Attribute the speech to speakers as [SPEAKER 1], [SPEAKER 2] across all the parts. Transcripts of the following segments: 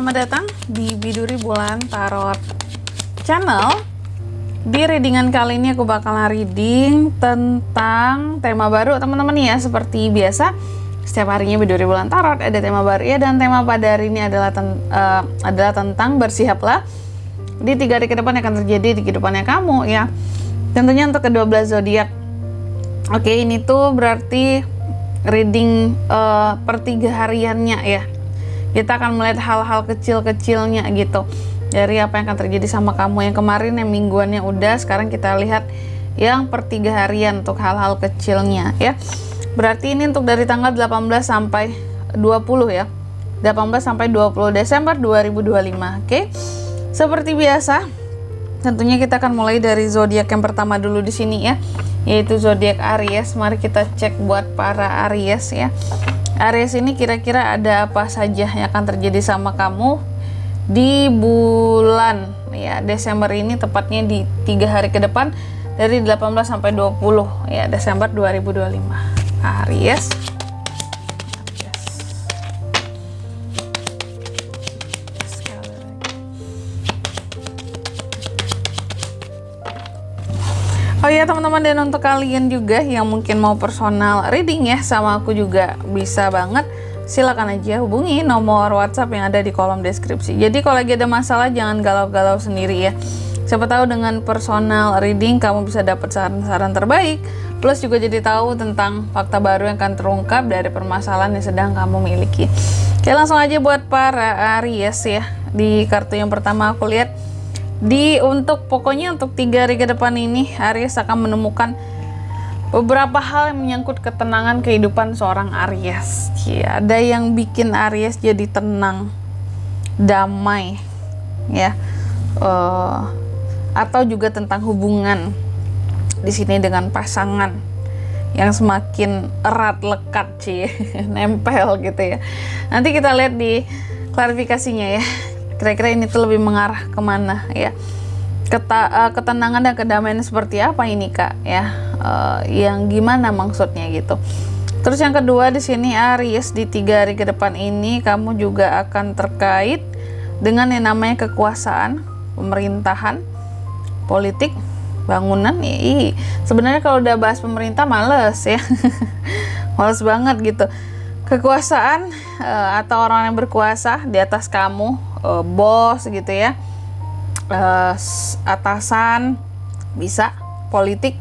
[SPEAKER 1] selamat datang di Biduri Bulan Tarot Channel. Di readingan kali ini aku bakalan reading tentang tema baru teman-teman ya. Seperti biasa, setiap harinya Biduri Bulan Tarot ada tema baru ya. Dan tema pada hari ini adalah tentang bersiaplah di 3 hari ke depan yang akan terjadi di kehidupannya kamu ya. Tentunya untuk ke-12 zodiak. Oke, ini tuh berarti reading per 3 hariannya ya. Kita akan melihat hal-hal kecil-kecilnya gitu dari apa yang akan terjadi sama kamu. Yang kemarin yang mingguannya udah, sekarang kita lihat yang per 3 harian untuk hal-hal kecilnya ya. Berarti ini untuk dari tanggal 18 sampai 20 ya. 18 sampai 20 Desember 2025. Oke. Seperti biasa, tentunya kita akan mulai dari zodiak yang pertama dulu di sini ya, yaitu zodiak Aries. Mari kita cek buat para Aries ya. Aries ini kira-kira ada apa saja yang akan terjadi sama kamu di bulan ya Desember ini, tepatnya di 3 hari ke depan dari 18 sampai 20 ya Desember 2025. Aries. Oh ya teman-teman, dan untuk kalian juga yang mungkin mau personal reading ya sama aku juga bisa banget, silakan aja hubungi nomor WhatsApp yang ada di kolom deskripsi. Jadi kalau lagi ada masalah jangan galau-galau sendiri ya. Siapa tahu dengan personal reading kamu bisa dapat saran-saran terbaik, plus juga jadi tahu tentang fakta baru yang akan terungkap dari permasalahan yang sedang kamu miliki. Oke, langsung aja buat para Aries ya. Di kartu yang pertama aku lihat pokoknya untuk 3 hari ke depan ini Aries akan menemukan beberapa hal yang menyangkut ketenangan kehidupan seorang Aries ya. Ada yang bikin Aries jadi tenang, damai ya, atau juga tentang hubungan di sini dengan pasangan yang semakin erat, lekat sih nempel gitu ya. Nanti kita lihat di klarifikasinya ya, kira-kira ini tuh lebih mengarah kemana ya. Ketenangan dan kedamaian seperti apa ini kak ya, yang gimana maksudnya gitu. Terus yang kedua di sini Aries, di 3 hari ke depan ini kamu juga akan terkait dengan yang namanya kekuasaan, pemerintahan, politik, bangunan. Sebenarnya kalau udah bahas pemerintah males ya males banget gitu. Kekuasaan atau orang yang berkuasa di atas kamu, bos gitu ya, atasan, bisa politik.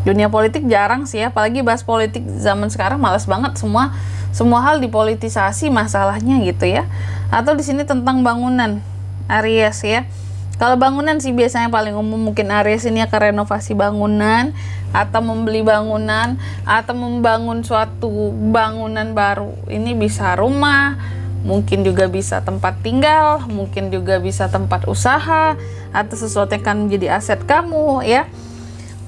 [SPEAKER 1] Dunia politik jarang sih ya, apalagi bahas politik zaman sekarang males banget, semua hal dipolitisasi masalahnya gitu ya. Atau di sini tentang bangunan Aries ya. Kalau bangunan sih biasanya paling umum mungkin Aries ini akan renovasi bangunan, atau membeli bangunan, atau membangun suatu bangunan baru. Ini bisa rumah, mungkin juga bisa tempat tinggal, mungkin juga bisa tempat usaha, atau sesuatu yang akan menjadi aset kamu ya.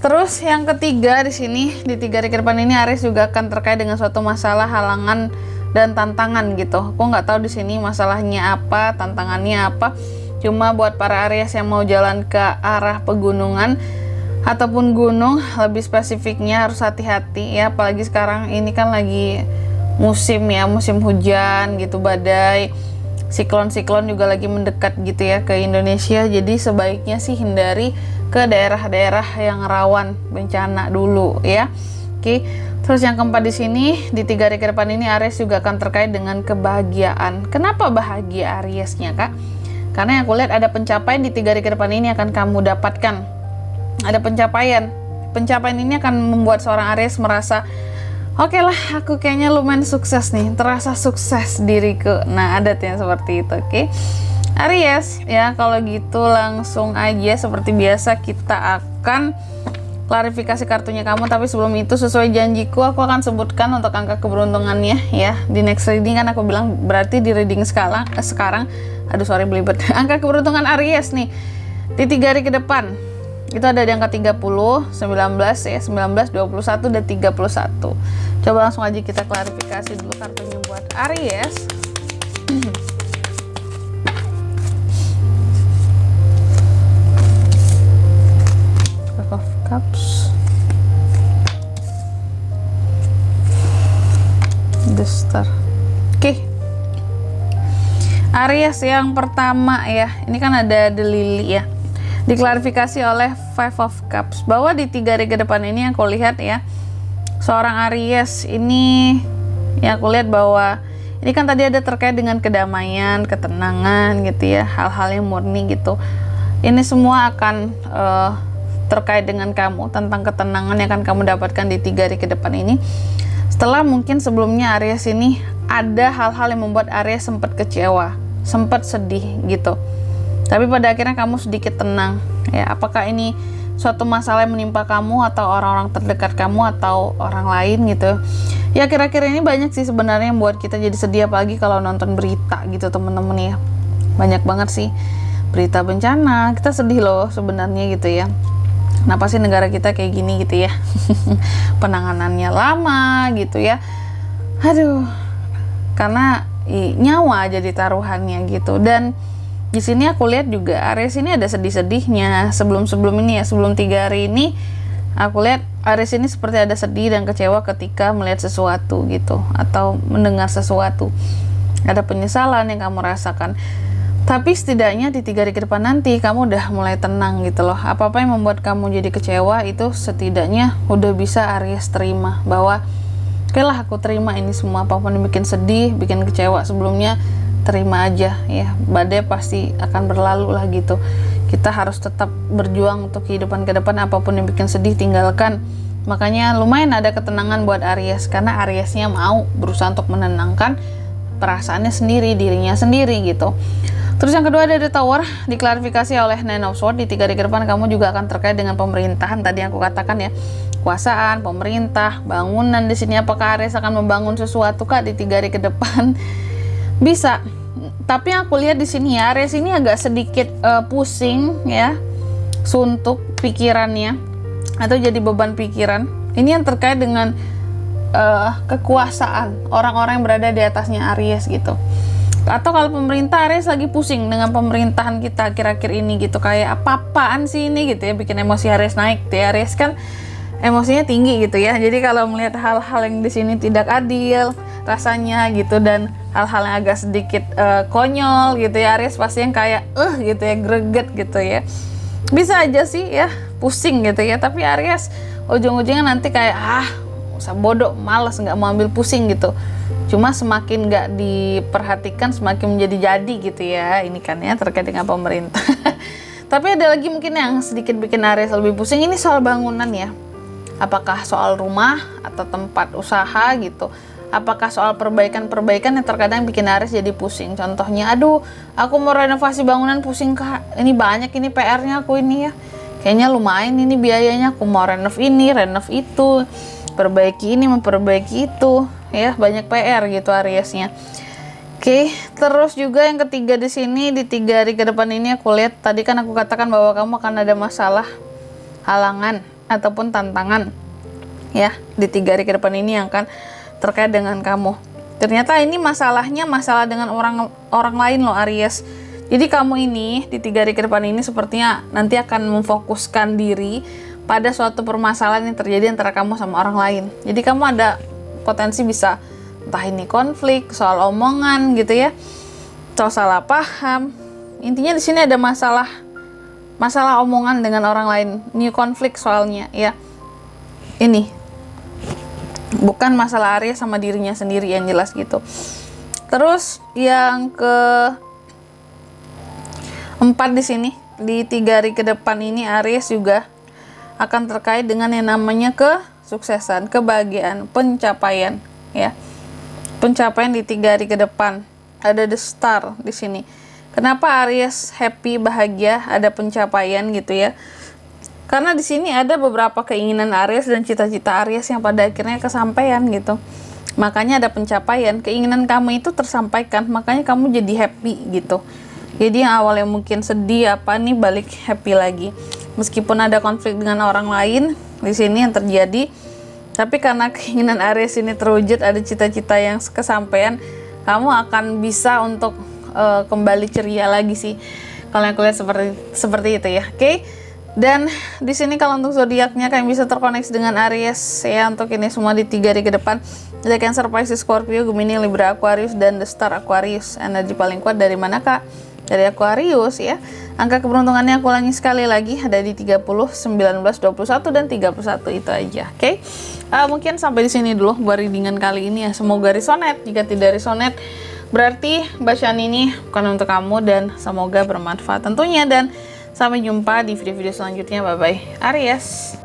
[SPEAKER 1] Terus yang ketiga di sini di 3 hari ke depan ini Aries juga akan terkait dengan suatu masalah, halangan dan tantangan gitu. Aku nggak tahu di sini masalahnya apa, tantangannya apa. Cuma buat para Aries yang mau jalan ke arah pegunungan ataupun gunung, lebih spesifiknya harus hati-hati ya, apalagi sekarang ini kan lagi musim ya, musim hujan gitu, badai, siklon-siklon juga lagi mendekat gitu ya ke Indonesia. Jadi sebaiknya sih hindari ke daerah-daerah yang rawan bencana dulu ya. Oke. Terus yang keempat di sini di 3 hari ke depan ini Aries juga akan terkait dengan kebahagiaan. Kenapa bahagia Ariesnya kak? Karena yang aku lihat ada pencapaian di 3 hari ke depan ini akan kamu dapatkan. Ada pencapaian. Pencapaian ini akan membuat seorang Aries merasa, oke lah, aku kayaknya lumayan sukses nih, terasa sukses diriku. Nah, ada yang seperti itu, oke? Aries, ya kalau gitu langsung aja seperti biasa kita akan klarifikasi kartunya kamu. Tapi sebelum itu, sesuai janjiku, aku akan sebutkan untuk angka keberuntungannya ya. Di next reading kan aku bilang, berarti di reading sekarang, belibet. Angka keberuntungan Aries nih di 3 hari ke depan itu ada di angka 30, 19 ya, 19, 21 dan 31. Coba langsung aja kita klarifikasi dulu kartunya buat Aries. Five of Cups, The Star. Oke. Aries yang pertama ya, ini kan ada The Lily ya, diklarifikasi oleh Five of Cups bahwa di 3 hari ke depan ini yang aku lihat ya, seorang Aries ini yang aku lihat bahwa ini kan tadi ada terkait dengan kedamaian, ketenangan gitu ya, hal-hal yang murni gitu. Ini semua akan terkait dengan kamu, tentang ketenangan yang akan kamu dapatkan di 3 hari ke depan ini. Setelah mungkin sebelumnya Aries ini ada hal-hal yang membuat Aries sempat kecewa, sempat sedih gitu. Tapi pada akhirnya kamu sedikit tenang ya. Apakah ini suatu masalah yang menimpa kamu atau orang-orang terdekat kamu atau orang lain gitu ya. Kira-kira ini banyak sih sebenarnya yang buat kita jadi sedih, apalagi kalau nonton berita gitu temen-temen ya. Banyak banget sih berita bencana, kita sedih loh sebenarnya gitu ya. Kenapa sih negara kita kayak gini gitu ya? Penanganannya lama gitu ya. Aduh, karena nyawa jadi taruhannya gitu. Dan di sini aku lihat juga Aries ini ada sedih-sedihnya sebelum ini ya, sebelum 3 hari ini aku lihat Aries ini seperti ada sedih dan kecewa ketika melihat sesuatu gitu atau mendengar sesuatu. Ada penyesalan yang kamu rasakan. Tapi setidaknya di 3 hari ke depan nanti kamu udah mulai tenang gitu loh. Apa-apa yang membuat kamu jadi kecewa itu setidaknya udah bisa Aries terima, bahwa oke lah, aku terima ini semua, apapun yang bikin sedih, bikin kecewa sebelumnya, terima aja ya. Badai pasti akan berlalu lah gitu. Kita harus tetap berjuang untuk kehidupan ke depan, apapun yang bikin sedih tinggalkan. Makanya lumayan ada ketenangan buat Aries, karena Ariesnya mau berusaha untuk menenangkan perasaannya sendiri, dirinya sendiri gitu. Terus yang kedua ada The Tower, diklarifikasi oleh Nine of Swords. Di 3 hari ke depan kamu juga akan terkait dengan pemerintahan, tadi yang aku katakan ya, kekuasaan, pemerintah, bangunan. Di sini apakah Aries akan membangun sesuatu kah di 3 hari ke depan? Bisa. Tapi yang aku lihat di sini ya, Aries ini agak sedikit pusing ya, suntuk pikirannya atau jadi beban pikiran. Ini yang terkait dengan kekuasaan, orang-orang yang berada di atasnya Aries gitu. Atau kalau pemerintah, Aries lagi pusing dengan pemerintahan kita akhir-akhir ini gitu, kayak apa-apaan sih ini gitu ya, bikin emosi Aries naik. Aries kan emosinya tinggi gitu ya. Jadi kalau melihat hal-hal yang di sini tidak adil rasanya gitu, dan hal-hal yang agak sedikit konyol gitu ya, Aries pasti yang kayak gitu ya, greget gitu ya. Bisa aja sih ya pusing gitu ya, tapi Aries ujung-ujungnya nanti kayak usah bodoh, malas, nggak mau ambil pusing gitu. Cuma semakin nggak diperhatikan semakin menjadi-jadi gitu ya. Ini kan ya terkait dengan pemerintah. Tapi ada lagi mungkin yang sedikit bikin Aries lebih pusing, ini soal bangunan ya. Apakah soal rumah atau tempat usaha gitu. Apakah soal perbaikan-perbaikan yang terkadang bikin Aries jadi pusing. Contohnya, aduh aku mau renovasi bangunan, pusing kak, ini banyak ini PR-nya aku ini ya. Kayaknya lumayan ini biayanya, aku mau renov ini, renov itu, perbaiki ini, memperbaiki itu ya, banyak PR gitu Ariesnya. Oke, terus juga yang ketiga di sini di 3 hari ke depan ini aku lihat, tadi kan aku katakan bahwa kamu akan ada masalah, halangan ataupun tantangan ya di 3 hari ke depan ini yang akan terkait dengan kamu. Ternyata ini masalahnya masalah dengan orang lain loh Aries. Jadi kamu ini di 3 hari ke depan ini sepertinya nanti akan memfokuskan diri pada suatu permasalahan yang terjadi antara kamu sama orang lain. Jadi kamu ada potensi bisa entah ini konflik, soal omongan gitu ya, soal salah paham. Intinya di sini ada masalah omongan dengan orang lain, new konflik soalnya ya. Ini bukan masalah Aries sama dirinya sendiri yang jelas gitu. Terus yang keempat di sini di 3 hari ke depan ini Aries juga akan terkait dengan yang namanya kesuksesan, kebahagiaan, pencapaian ya. Pencapaian di 3 hari ke depan. Ada The Star di sini. Kenapa Aries happy, bahagia, ada pencapaian gitu ya? Karena di sini ada beberapa keinginan Aries dan cita-cita Aries yang pada akhirnya kesampaian gitu. Makanya ada pencapaian, keinginan kamu itu tersampaikan, makanya kamu jadi happy gitu. Jadi yang awalnya mungkin sedih balik happy lagi. Meskipun ada konflik dengan orang lain di sini yang terjadi, tapi karena keinginan Aries ini terwujud, ada cita-cita yang kesampaian, kamu akan bisa untuk kembali ceria lagi sih. Kalau yang aku lihat seperti itu ya. Oke. Dan di sini kalau untuk zodiaknya kalian bisa terkoneksi dengan Aries ya untuk ini semua di 3 hari ke depan. Ada Cancer, Pisces, Scorpio, Gemini, Libra, Aquarius, dan The Star Aquarius. Energi paling kuat dari mana, Kak? Dari Aquarius ya. Angka keberuntungannya aku ulangi sekali lagi, ada di 30, 19, 21, dan 31, itu aja. Oke. Mungkin sampai di sini dulu buat readingan kali ini ya. Semoga resonate. Jika tidak resonate, berarti bacaan ini bukan untuk kamu, dan semoga bermanfaat tentunya. Dan sampai jumpa di video-video selanjutnya. Bye bye, Aries.